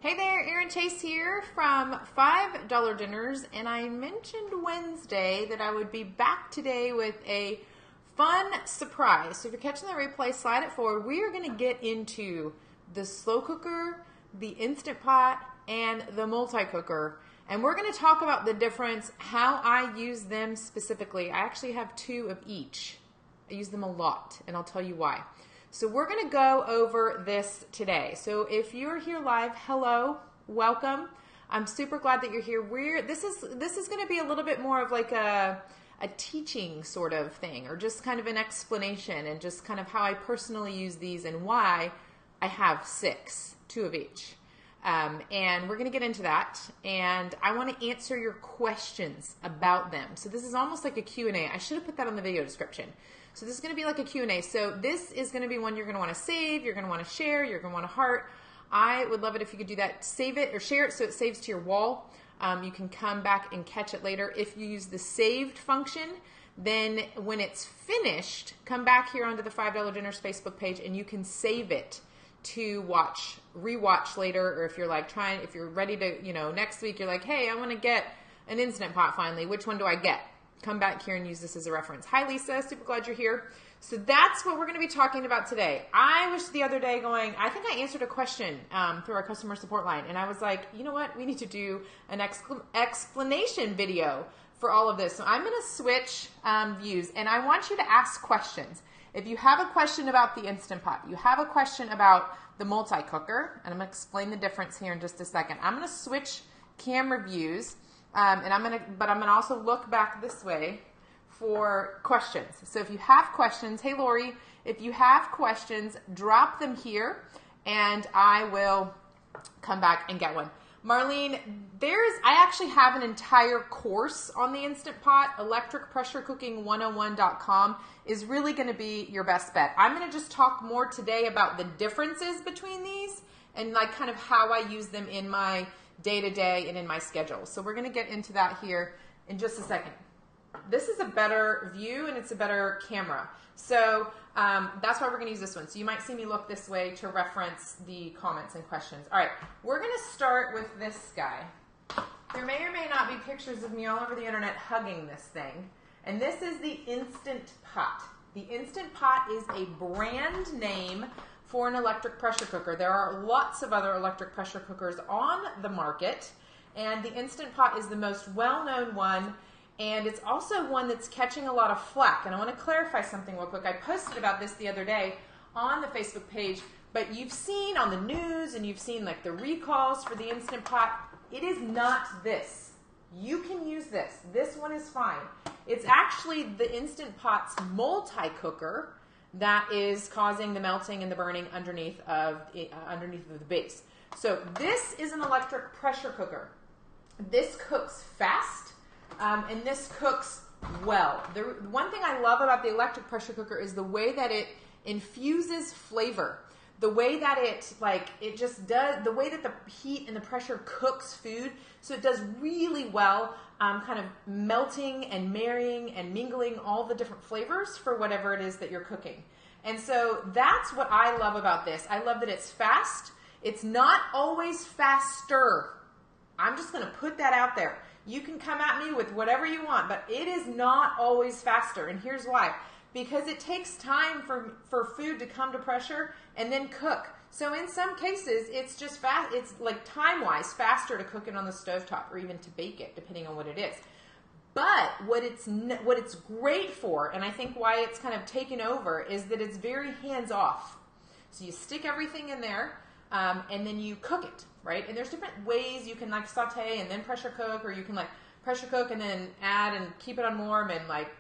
Hey there, Erin Chase here from $5 Dinners, and I mentioned Wednesday that I would be back today with a fun surprise. So if you're catching the replay, slide it forward. We are going to get into the slow cooker, the Instant Pot, and the multi-cooker, and we're going to talk about the difference, how I use them specifically. I actually have two of each. I use them a lot, and I'll tell you why. So we're going to go over this today. So if you're here live, hello, welcome. I'm super glad that you're here. This is going to be a little bit more of like a teaching sort of thing, or just kind of an explanation, and just kind of how I personally use these and why I have two of each. And we're going to get into that, and I want to answer your questions about them. So this is almost like a Q&A. I should have put that on the video description. So this is going to be like a Q&A. So this is going to be one you're going to want to save, you're going to want to share, you're going to want to heart. I would love it if you could do that. Save it or share it so it saves to your wall. You can come back and catch it later. If you use the saved function, then when it's finished, come back here onto the $5 Dinners Facebook page and you can save it to rewatch later, or if you're like if you're ready to, next week you're like, hey, I want to get an Instant Pot finally. Which one do I get? Come back here and use this as a reference. Hi, Lisa. Super glad you're here. So that's what we're going to be talking about today. I was the other day I think I answered a question through our customer support line, and I was like, you know what? We need to do an explanation video for all of this. So I'm going to switch views, and I want you to ask questions. If you have a question about the Instant Pot, you have a question about the multi-cooker, and I'm going to explain the difference here in just a second. I'm going to switch camera views. And I'm gonna also look back this way for questions. So if you have questions, hey Lori, if you have questions, drop them here, and I will come back and get one. Marlene, I actually have an entire course on the Instant Pot. Electricpressurecooking101.com is really going to be your best bet. I'm going to just talk more today about the differences between these and like kind of how I use them in my day-to-day and in my schedule. So we're going to get into that here in just a second. This is a better view and it's a better camera. So that's why we're going to use this one. So you might see me look this way to reference the comments and questions. All right, we're going to start with this guy. There may or may not be pictures of me all over the internet hugging this thing. And this is the Instant Pot. The Instant Pot is a brand name for an electric pressure cooker. There are lots of other electric pressure cookers on the market, and the Instant Pot is the most well-known one, and it's also one that's catching a lot of flack. And I want to clarify something real quick. I posted about this the other day on the Facebook page, but you've seen on the news and you've seen like the recalls for the Instant Pot. It is not this. You can use this. This one is fine. It's actually the Instant Pot's multi-cooker that is causing the melting and the burning underneath of the base. So this is an electric pressure cooker. This cooks fast, and this cooks well. The one thing I love about the electric pressure cooker is the way that it infuses flavor. The way that the way that the heat and the pressure cooks food, so it does really well, kind of melting and marrying and mingling all the different flavors for whatever it is that you're cooking. And so that's what I love about this. I love that it's fast. It's not always faster. I'm just going to put that out there. You can come at me with whatever you want, but it is not always faster. And here's why. Because it takes time for food to come to pressure and then cook. So in some cases, it's just fast. It's like time-wise faster to cook it on the stovetop or even to bake it, depending on what it is. But what it's great for, and I think why it's kind of taken over, is that it's very hands-off. So you stick everything in there, and then you cook it, right? And there's different ways you can like saute and then pressure cook, or you can like pressure cook and then add and keep it on warm and like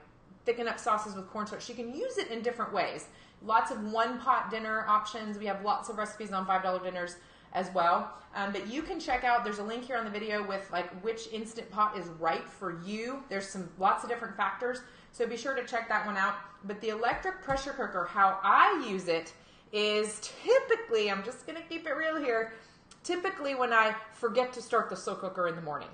thicken up sauces with cornstarch. You can use it in different ways. Lots of one-pot dinner options. We have lots of recipes on $5 Dinners as well. But you can check out, there's a link here on the video with like which Instant Pot is right for you. There's lots of different factors. So be sure to check that one out. But the electric pressure cooker, how I use it is typically, I'm just going to keep it real here, typically when I forget to start the slow cooker in the morning.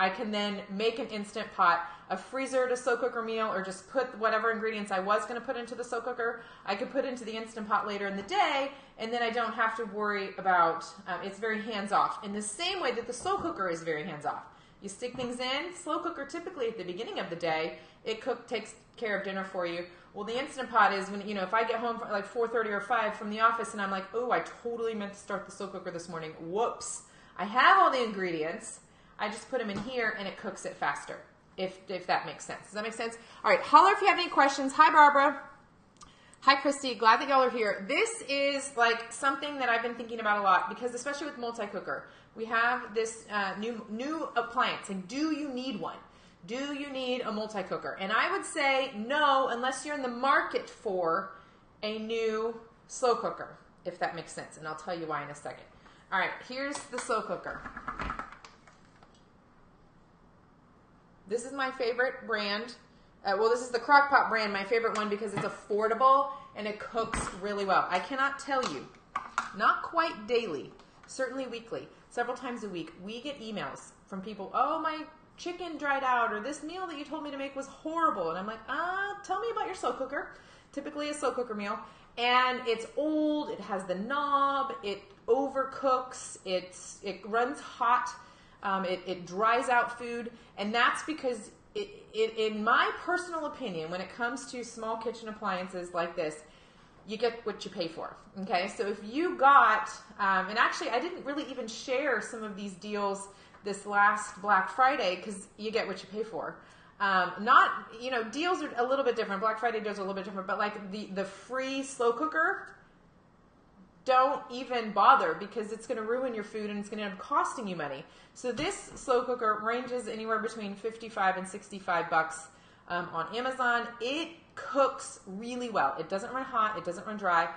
I can then make an Instant Pot, a freezer to slow cooker meal, or just put whatever ingredients I was going to put into the slow cooker. I could put into the Instant Pot later in the day, and then I don't have to worry about, it's very hands-off. In the same way that the slow cooker is very hands-off. You stick things in. Slow cooker typically at the beginning of the day, it takes care of dinner for you. Well, the Instant Pot is when, if I get home like 4:30 or 5 from the office and I'm like, oh, I totally meant to start the slow cooker this morning. Whoops. I have all the ingredients. I just put them in here and it cooks it faster, if that makes sense. Does that make sense? All right, holler if you have any questions. Hi, Barbara. Hi, Christy. Glad that y'all are here. This is like something that I've been thinking about a lot because especially with multi-cooker, we have this new appliance. And do you need one? Do you need a multi-cooker? And I would say no, unless you're in the market for a new slow cooker, if that makes sense. And I'll tell you why in a second. All right, here's the slow cooker. This is my favorite brand. This is the Crock-Pot brand, my favorite one because it's affordable and it cooks really well. I cannot tell you, not quite daily, certainly weekly, several times a week, we get emails from people, oh, my chicken dried out, or this meal that you told me to make was horrible. And I'm like, tell me about your slow cooker. Typically a slow cooker meal. And it's old, it has the knob, it overcooks, it runs hot. It dries out food, and that's because, in my personal opinion, when it comes to small kitchen appliances like this, you get what you pay for, okay? So if you got, and actually I didn't really even share some of these deals this last Black Friday because you get what you pay for. Deals are a little bit different. Black Friday deals are a little bit different, but like the free slow cooker, don't even bother because it's going to ruin your food and it's going to end up costing you money. So this slow cooker ranges anywhere between $55 and $65 on Amazon. It cooks really well. It doesn't run hot. It doesn't run dry.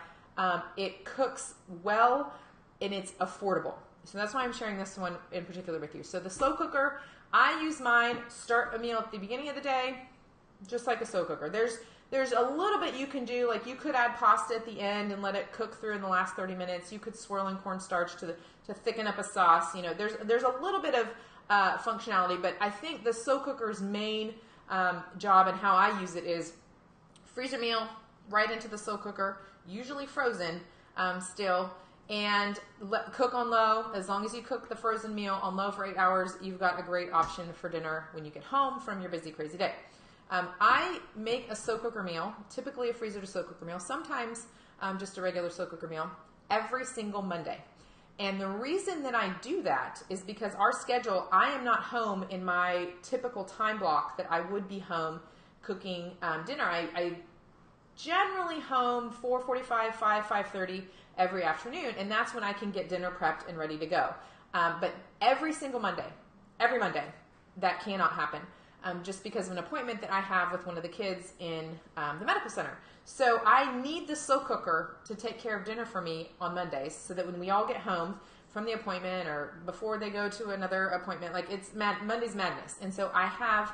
It cooks well and it's affordable. So that's why I'm sharing this one in particular with you. So the slow cooker, I use mine, start a meal at the beginning of the day, just like a slow cooker. There's a little bit you can do, like you could add pasta at the end and let it cook through in the last 30 minutes. You could swirl in cornstarch to thicken up a sauce. There's a little bit of functionality, but I think the slow cooker's main job and how I use it is freeze a meal right into the slow cooker, usually frozen still, and cook on low. As long as you cook the frozen meal on low for 8 hours, you've got a great option for dinner when you get home from your busy, crazy day. I make a slow cooker meal, typically a freezer to slow cooker meal, sometimes just a regular slow cooker meal, every single Monday. And the reason that I do that is because our schedule, I am not home in my typical time block that I would be home cooking dinner. I generally home 4:45, 5:30 every afternoon, and that's when I can get dinner prepped and ready to go. But every single Monday, that cannot happen. Just because of an appointment that I have with one of the kids in the medical center. So I need the slow cooker to take care of dinner for me on Mondays so that when we all get home from the appointment or before they go to another appointment, like it's Monday's madness. And so I have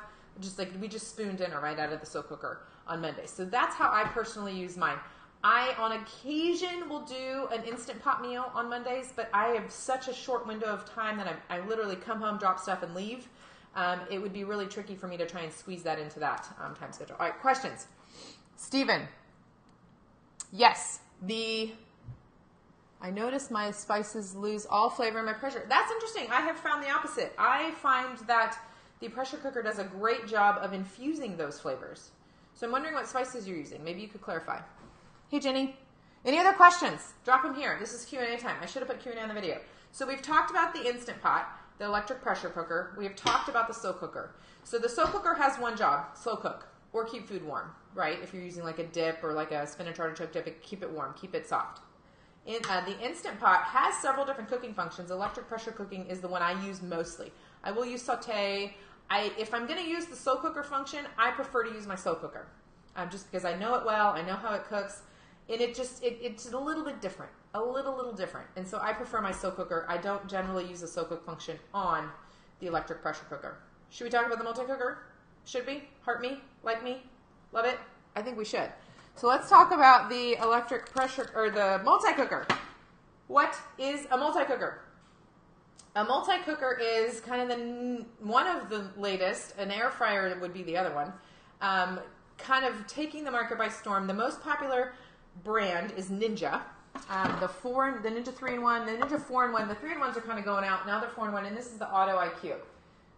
we just spoon dinner right out of the slow cooker on Mondays. So that's how I personally use mine. I, on occasion, will do an Instant Pot meal on Mondays, but I have such a short window of time that I literally come home, drop stuff, and leave. It would be really tricky for me to try and squeeze that into that time schedule. All right, questions. Stephen. Yes, I noticed my spices lose all flavor in my pressure. That's interesting. I have found the opposite. I find that the pressure cooker does a great job of infusing those flavors. So I'm wondering what spices you're using. Maybe you could clarify. Hey, Jenny. Any other questions? Drop them here. This is Q&A time. I should have put Q&A on the video. So we've talked about the Instant Pot, the electric pressure cooker. We have talked about the slow cooker. So the slow cooker has one job, slow cook, or keep food warm, right? If you're using like a dip or like a spinach artichoke dip, keep it warm, keep it soft. The Instant Pot has several different cooking functions. Electric pressure cooking is the one I use mostly. I will use saute. If I'm going to use the slow cooker function, I prefer to use my slow cooker, just because I know it well, I know how it cooks, and it's a little bit different. A little different. And so I prefer my slow cooker. I don't generally use the slow cook function on the electric pressure cooker. Should we talk about the multi-cooker? Should we? Heart me? Like me? Love it? I think we should. So let's talk about the electric pressure, or the multi-cooker. What is a multi-cooker? A multi-cooker is kind of one of the latest. An air fryer would be the other one. Kind of taking the market by storm. The most popular brand is Ninja. The Ninja 3-in-1, the Ninja 4-in-1. The 3-in-1s are kind of going out. Now they're 4-in-1, and this is the Auto IQ.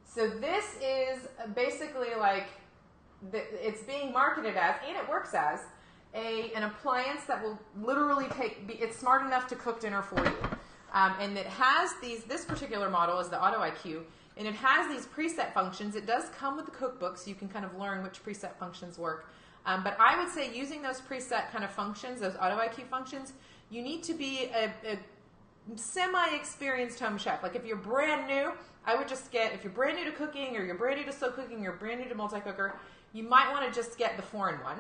So this is basically like, it's being marketed as, and it works as, an appliance that will literally it's smart enough to cook dinner for you. And it has this particular model is the Auto IQ, and it has these preset functions. It does come with the cookbook, so you can kind of learn which preset functions work. But I would say using those preset kind of functions, those Auto IQ functions, you need to be a semi-experienced home chef. Like if you're brand new, I would just if you're brand new to cooking, or you're brand new to slow cooking, or brand new to multi-cooker, you might want to just get the 4-in-1.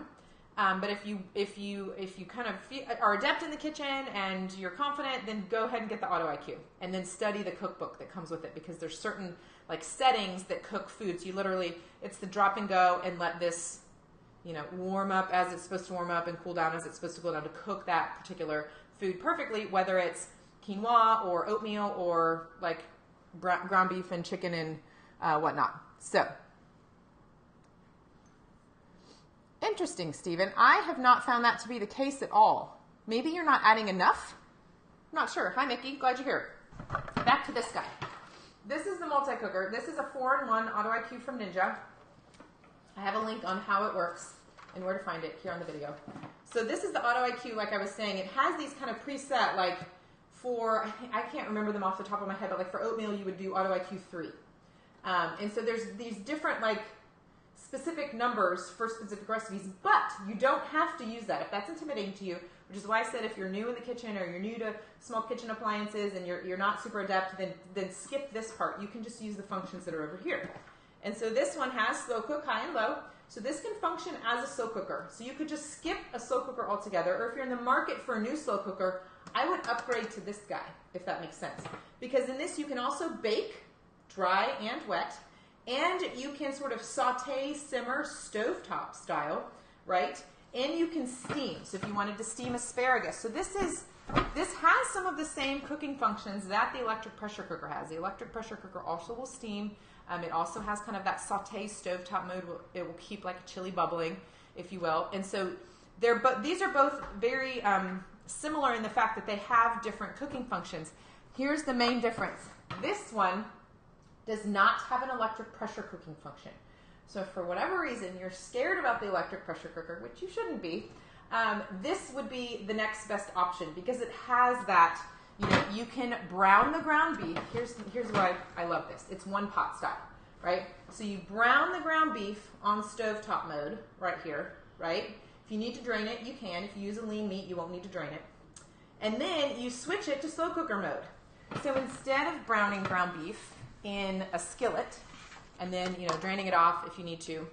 But if you kind of are adept in the kitchen and you're confident, then go ahead and get the Auto IQ, and then study the cookbook that comes with it, because there's certain like settings that cook foods. You literally, it's the drop and go, and let this, warm up as it's supposed to warm up and cool down as it's supposed to cool down to cook that particular food perfectly, whether it's quinoa or oatmeal or like ground beef and chicken and whatnot. So, interesting, Stephen. I have not found that to be the case at all. Maybe you're not adding enough? I'm not sure. Hi, Mickey. Glad you're here. Back to this guy. This is the multi-cooker. This is a 4-in-1 Auto IQ from Ninja. I have a link on how it works and where to find it here on the video. So this is the Auto IQ, like I was saying. It has these kind of preset, like for, I can't remember them off the top of my head, but like for oatmeal, you would do Auto IQ 3. And so there's these different like specific numbers for specific recipes, but you don't have to use that. If that's intimidating to you, which is why I said if you're new in the kitchen or you're new to small kitchen appliances and you're not super adept, then skip this part. You can just use the functions that are over here. And so this one has slow cook, high and low. So this can function as a slow cooker. So you could just skip a slow cooker altogether, or if you're in the market for a new slow cooker, I would upgrade to this guy, if that makes sense. Because in this you can also bake, dry and wet, and you can sort of saute, simmer, stovetop style, right? And you can steam. So if you wanted to steam asparagus. So this has some of the same cooking functions that the electric pressure cooker has. The electric pressure cooker also will steam. It also has kind of that saute stovetop mode. It will keep like a chili bubbling, if you will. And so these are both very similar in the fact that they have different cooking functions. Here's the main difference. This one does not have an electric pressure cooking function. So if for whatever reason you're scared about the electric pressure cooker, which you shouldn't be, this would be the next best option, because it has that, you can brown the ground beef. Here's why I love this. It's one pot style, right? So you brown the ground beef on stovetop mode right here, right? If you need to drain it, you can. If you use a lean meat, you won't need to drain it. And then you switch it to slow cooker mode. So instead of browning ground beef in a skillet and then, draining it off if you need to,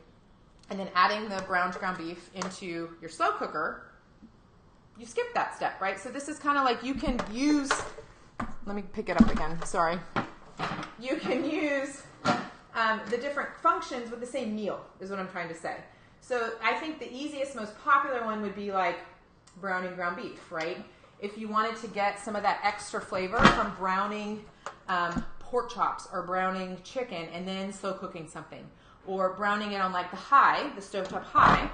and then adding the browned ground beef into your slow cooker, you skip that step, right? So this is kind of like you can use, let me pick it up again, sorry. You can use the different functions with the same meal, is what I'm trying to say. So I think the easiest, most popular one would be like browning ground beef, right? If you wanted to get some of that extra flavor from browning pork chops or browning chicken and then slow cooking something, or browning it on like the stovetop high,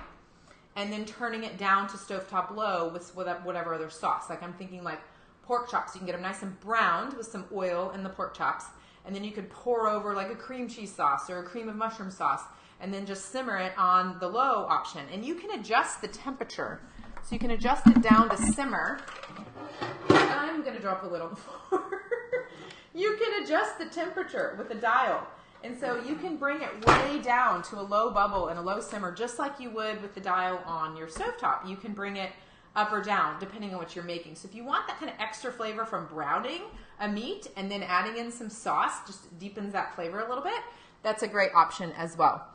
and then turning it down to stovetop low with whatever other sauce. Like I'm thinking like pork chops. You can get them nice and browned with some oil in the pork chops, and then you could pour over like a cream cheese sauce or a cream of mushroom sauce, and then just simmer it on the low option. And you can adjust the temperature. So you can adjust it down to simmer. I'm going to drop a little before. You can adjust the temperature with a dial. And so you can bring it way down to a low bubble and a low simmer, just like you would with the dial on your stovetop. You can bring it up or down depending on what you're making. So if you want that kind of extra flavor from browning a meat and then adding in some sauce, just deepens that flavor a little bit, that's a great option as well.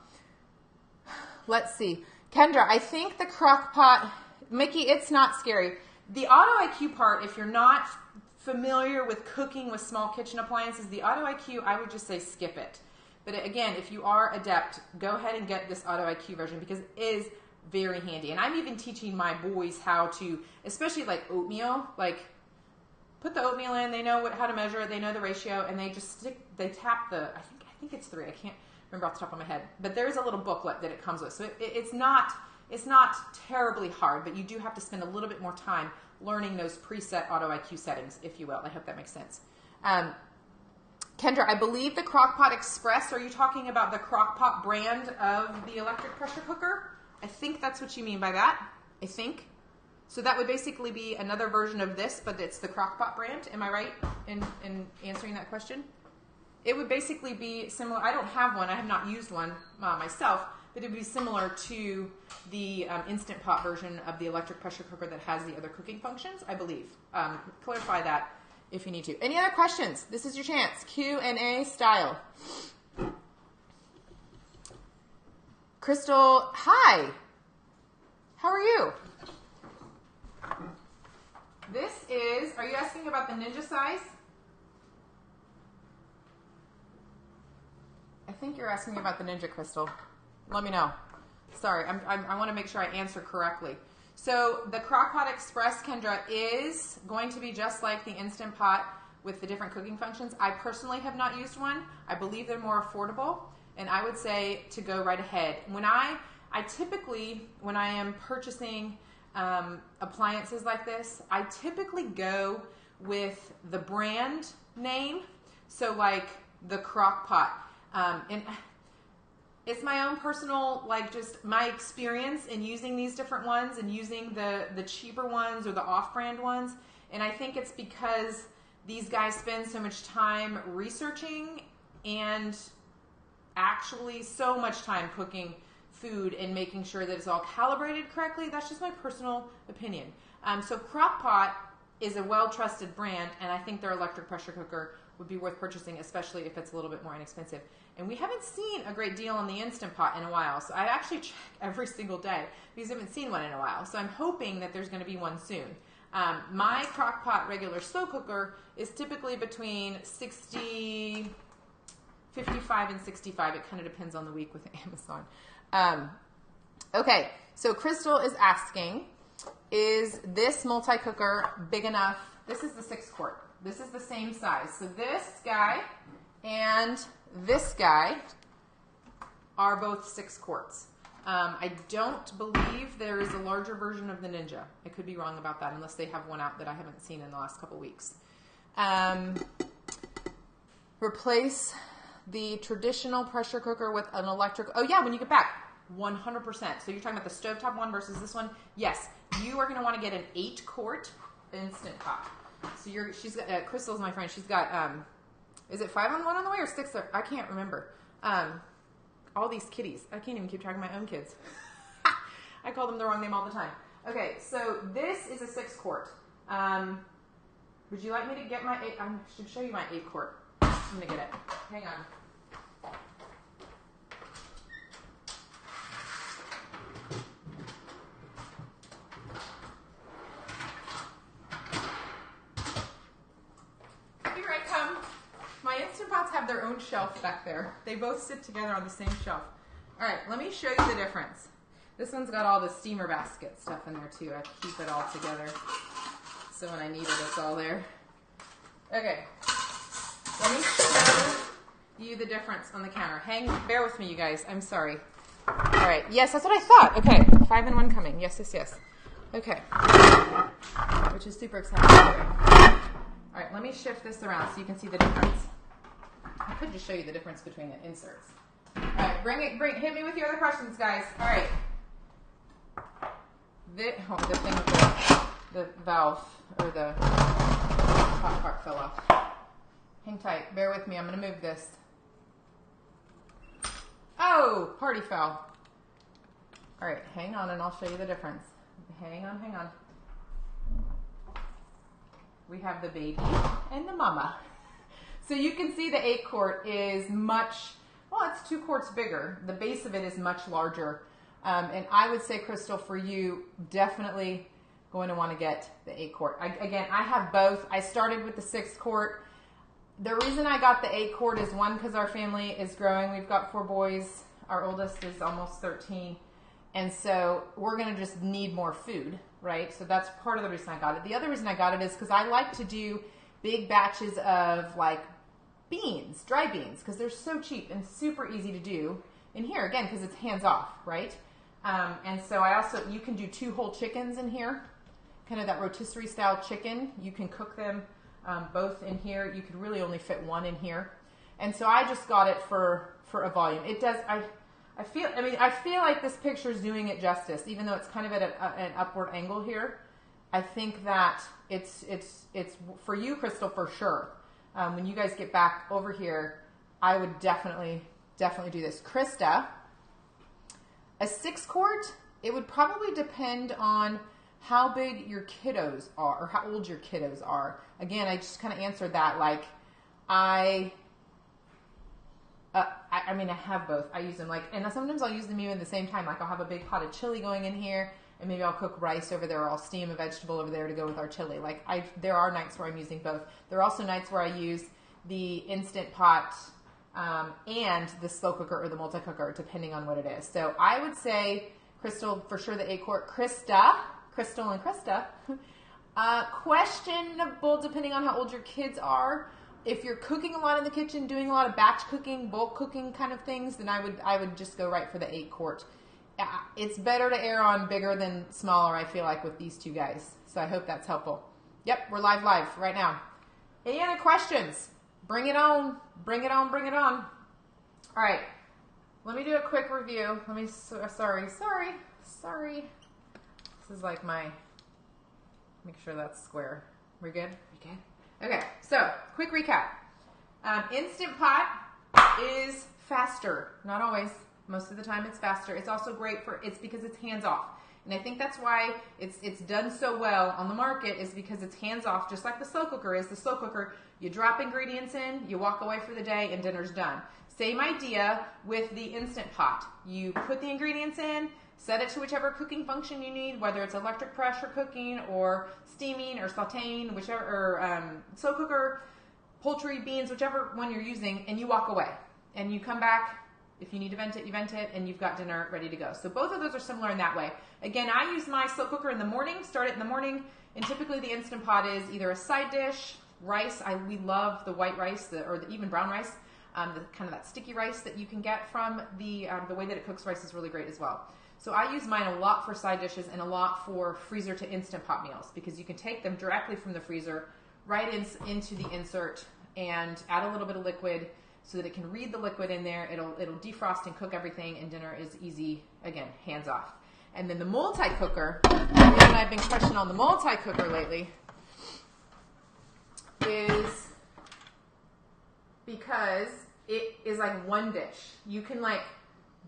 Let's see. Kendra, I think the crock pot, Mickey, it's not scary. The Auto IQ part, if you're not familiar with cooking with small kitchen appliances, the Auto IQ, I would just say skip it. But again, if you are adept, go ahead and get this Auto IQ version, because it is very handy. And I'm even teaching my boys how to, especially like oatmeal, like put the oatmeal in. They know how to measure it. They know the ratio, and they just tap the, I think it's 3. I can't remember off the top of my head. But there's a little booklet that it comes with. So it's not terribly hard, but you do have to spend a little bit more time learning those preset auto IQ settings, if you will. I hope that makes sense. Kendra, I believe the Crock-Pot Express, are you talking about the Crock-Pot brand of the electric pressure cooker? I think that's what you mean by that. I think. So that would basically be another version of this, but it's the Crock-Pot brand. Am I right in answering that question? It would basically be similar. I don't have one. I have not used one myself, but it would be similar to the Instant Pot version of the electric pressure cooker that has the other cooking functions, I believe. Clarify that if you need to. Any other questions? This is your chance. Q&A style. Crystal, hi. How are you? This is, are you asking about the Ninja size? I think you're asking about the Ninja, Crystal. Let me know. Sorry, I want to make sure I answer correctly. So the Crock-Pot Express, Kendra, is going to be just like the Instant Pot with the different cooking functions. I personally have not used one. I believe they're more affordable, and I would say to go right ahead. When I typically, when I am purchasing appliances like this, I typically go with the brand name. So like the Crock-Pot. And it's my own personal, like just my experience in using these different ones and using the cheaper ones or the off-brand ones. And I think it's because these guys spend so much time researching and actually so much time cooking food and making sure that it's all calibrated correctly. That's just my personal opinion. So Crock-Pot is a well-trusted brand, and I think their electric pressure cooker would be worth purchasing, especially if it's a little bit more inexpensive. And we haven't seen a great deal on the Instant Pot in a while, so I actually check every single day because I haven't seen one in a while. So I'm hoping that there's going to be one soon. My Crock-Pot regular slow cooker is typically between 55 and 65. It kind of depends on the week with Amazon. Okay, so Crystal is asking, is this multi-cooker big enough? This is the 6-quart. This is the same size. So this guy and this guy are both 6 quarts. I don't believe there is a larger version of the Ninja. I could be wrong about that unless they have one out that I haven't seen in the last couple weeks. Replace the traditional pressure cooker with an electric. Oh yeah, when you get back, 100%. So you're talking about the stovetop one versus this one? Yes, you are going to want to get an 8-quart Instant Pot. So she's got, Crystal's my friend. She's got, is it 5 on 1 on the way or 6? I can't remember. All these kitties. I can't even keep track of my own kids. I call them the wrong name all the time. Okay, so this is a 6-quart. Would you like me to get my 8? I should show you my 8-quart. I'm going to get it. Hang on. Have their own shelf back there. They both sit together on the same shelf. All right, let me show you the difference. This one's got all the steamer basket stuff in there too. I keep it all together so when I need it, it's all there. Okay, let me show you the difference on the counter. Bear with me, you guys. I'm sorry. All right, yes, that's what I thought. Okay, 5 in 1 coming. Yes, yes, yes. Okay, which is super exciting. All right, let me shift this around so you can see the difference. I could just show you the difference between the inserts. All right, hit me with your other questions, guys. All right. The thing with the valve, or the top part fell off. Hang tight, bear with me, I'm gonna move this. Oh, party foul. All right, hang on and I'll show you the difference. Hang on, hang on. We have the baby and the mama. So you can see the 8-quart is much, well, it's 2 quarts bigger. The base of it is much larger. And I would say, Crystal, for you, definitely going to want to get the 8-quart. Again, I have both. I started with the 6-quart. The reason I got the 8-quart is, one, because our family is growing. We've got 4 boys. Our oldest is almost 13. And so we're going to just need more food, right? So that's part of the reason I got it. The other reason I got it is because I like to do big batches of like beans, dry beans, because they're so cheap and super easy to do in here, again, because it's hands off, right? And so you can do 2 whole chickens in here, kind of that rotisserie style chicken. You can cook them both in here. You could really only fit 1 in here. And so I just got it for a volume. It does, I feel like this picture is doing it justice, even though it's kind of at an upward angle here. I think that it's for you, Crystal, for sure. When you guys get back over here, I would definitely do this. Krista, a 6-quart, it would probably depend on how big your kiddos are or how old your kiddos are. Again, I just kind of answered that like I have both. I use them like, and sometimes I'll use them even at the same time. Like I'll have a big pot of chili going in here, and maybe I'll cook rice over there, or I'll steam a vegetable over there to go with our chili. Like there are nights where I'm using both. There are also nights where I use the Instant Pot and the slow cooker or the multi-cooker, depending on what it is. So I would say, Crystal, for sure the 8-quart. Crystal and Krista, questionable depending on how old your kids are. If you're cooking a lot in the kitchen, doing a lot of batch cooking, bulk cooking kind of things, then I would just go right for the 8-quart. It's better to err on bigger than smaller, I feel like, with these 2 guys. So I hope that's helpful. Yep, we're live right now. Any other questions? Bring it on. Bring it on. All right. Let me do a quick review. Sorry. This is like make sure that's square. We good? Okay, so quick recap. Instant Pot is faster. Not always. Most of the time it's faster. It's also great it's because it's hands off. And I think that's why it's done so well on the market, is because it's hands off, just like the slow cooker is. The slow cooker, you drop ingredients in, you walk away for the day, and dinner's done. Same idea with the Instant Pot. You put the ingredients in, set it to whichever cooking function you need, whether it's electric pressure cooking or steaming or sauteing, whichever, or slow cooker, poultry, beans, whichever one you're using, and you walk away. And you come back. If you need to vent it, you vent it, and you've got dinner ready to go. So both of those are similar in that way. Again, I use my slow cooker in the morning, start it in the morning, and typically the Instant Pot is either a side dish, rice. We love the white rice, or even brown rice, the kind of that sticky rice that you can get from the way that it cooks rice is really great as well. So I use mine a lot for side dishes and a lot for freezer to Instant Pot meals, because you can take them directly from the freezer right into the insert and add a little bit of liquid, so that it can read the liquid in there. It'll defrost and cook everything, and dinner is easy, again, hands off. And then the multi-cooker, the reason I've been crushing on the multi-cooker lately is because it is like one dish. You can like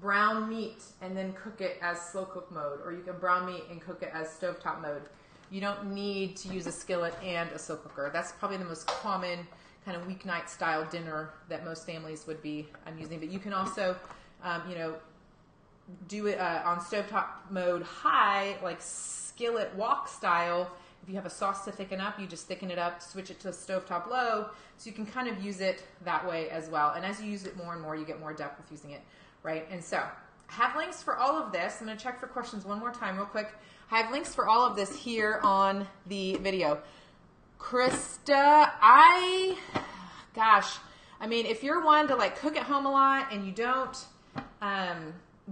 brown meat and then cook it as slow cook mode, or you can brown meat and cook it as stovetop mode. You don't need to use a skillet and a slow cooker. That's probably the most common kind of weeknight style dinner that most families would be using. But you can also, do it on stovetop mode high, like skillet wok style. If you have a sauce to thicken up, you just thicken it up, switch it to stovetop low, so you can kind of use it that way as well. And as you use it more and more, you get more depth with using it, right? And so I have links for all of this. I'm going to check for questions one more time real quick. I have links for all of this here on the video. Krista, if you're one to like cook at home a lot and you don't,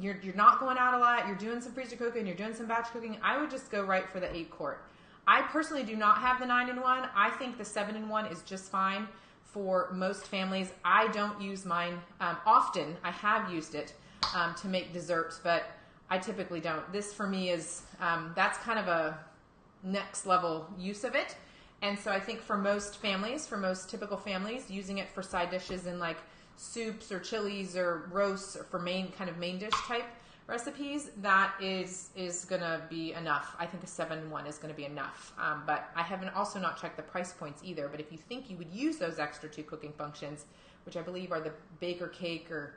you're not going out a lot, you're doing some freezer cooking, you're doing some batch cooking, I would just go right for the 8-quart. I personally do not have the 9-in-1. I think the 7-in-1 is just fine for most families. I don't use mine often. I have used it to make desserts, but I typically don't. This for me is, that's kind of a next level use of it. And so I think for most families, for most typical families, using it for side dishes in like soups or chilies or roasts, or for main dish type recipes, that is going to be enough. I think a 7-in-1 is going to be enough. But I haven't also not checked the price points either. But if you think you would use those extra 2 cooking functions, which I believe are the bake or cake, or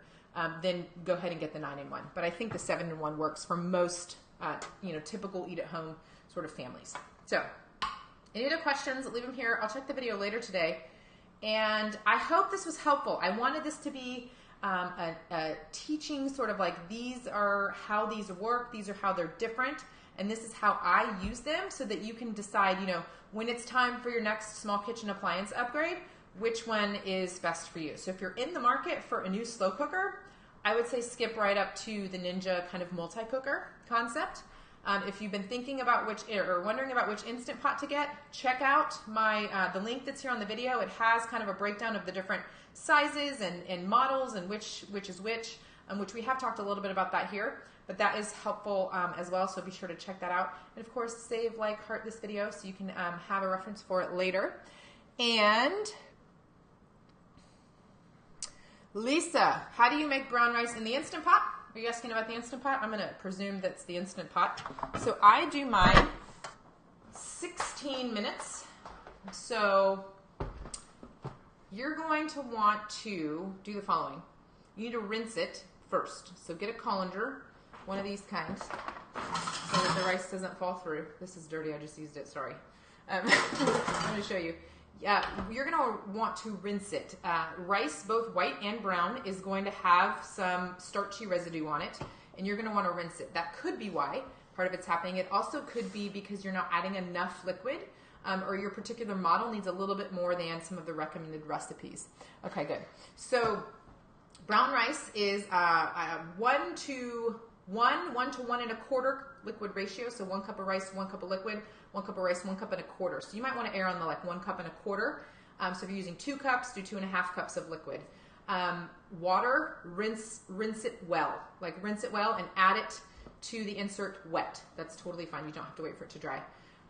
then go ahead and get the 9-in-1. But I think the 7-in-1 works for most typical eat at home sort of families. So any other questions, leave them here. I'll check the video later today. And I hope this was helpful. I wanted this to be a teaching sort of like, these are how these work. These are how they're different. and this is how I use them so that you can decide, you know, when it's time for your next small kitchen appliance upgrade, which one is best for you. So if you're in the market for a new slow cooker, I would say skip right up to the Ninja kind of multi-cooker concept. If you've been thinking about which, or wondering about which Instant Pot to get, check out my the link that's here on the video. It has kind of a breakdown of the different sizes and models and which is which we have talked a little bit about that here, but that is helpful as well, so be sure to check that out. And of course, save, like, heart this video so you can have a reference for it later. And Lisa, how do you make brown rice in the Instant Pot? Are you asking about the Instant Pot? I'm going to presume that's the Instant Pot. So I do mine 16 minutes. So you're going to want to do the following. You need to rinse it first. So get a colander, one of these kinds, so that the rice doesn't fall through. This is dirty, I just used it, sorry. I'm going to show you. You're going to want to rinse it. Rice, both white and brown, is going to have some starchy residue on it, and you're going to want to rinse it. That could be why part of it's happening. It also could be because you're not adding enough liquid, or your particular model needs a little bit more than some of the recommended recipes. Okay, good. So brown rice is 1 to 1 to 1 1/4 liquid ratio. So 1 cup of rice, 1 cup of liquid, 1 cup of rice, 1 cup and a quarter. So you might want to err on the 1 cup and a quarter. So if you're using 2 cups, do 2.5 cups of liquid. Water, rinse it well. Like, rinse it well and add it to the insert wet. That's totally fine. You don't have to wait for it to dry.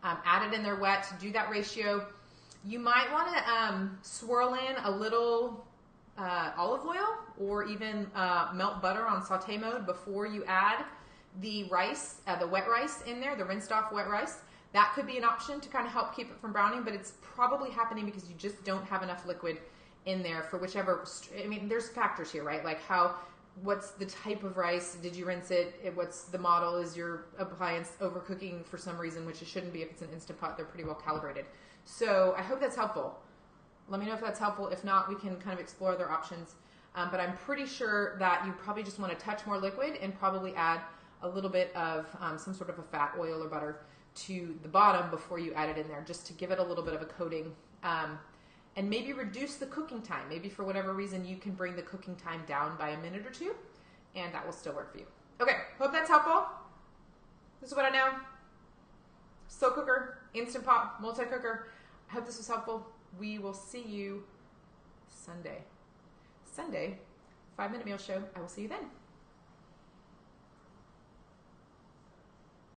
Add it in there wet. Do that ratio. You might want to swirl in a little olive oil, or even melt butter on saute mode before you add the rice, the wet rice in there, the rinsed off wet rice. That could be an option to kind of help keep it from browning, but it's probably happening because you just don't have enough liquid in there for whichever, I mean, there's factors here, right? Like what's the type of rice? Did you rinse it? What's the model? Is your appliance overcooking for some reason, which it shouldn't be if it's an Instant Pot. They're pretty well calibrated. So I hope that's helpful. Let me know if that's helpful. If not, we can kind of explore other options. But I'm pretty sure that you probably just want to touch more liquid and probably add a little bit of some sort of a fat, oil, or butter to the bottom before you add it in there, just to give it a little bit of a coating. And maybe reduce the cooking time. Maybe for whatever reason you can bring the cooking time down by a minute or two, and that will still work for you. Okay, hope that's helpful. This is what I know. Slow cooker, Instant Pot, multi-cooker. I hope this was helpful. We will see you Sunday. 5-minute meal show. I will see you then.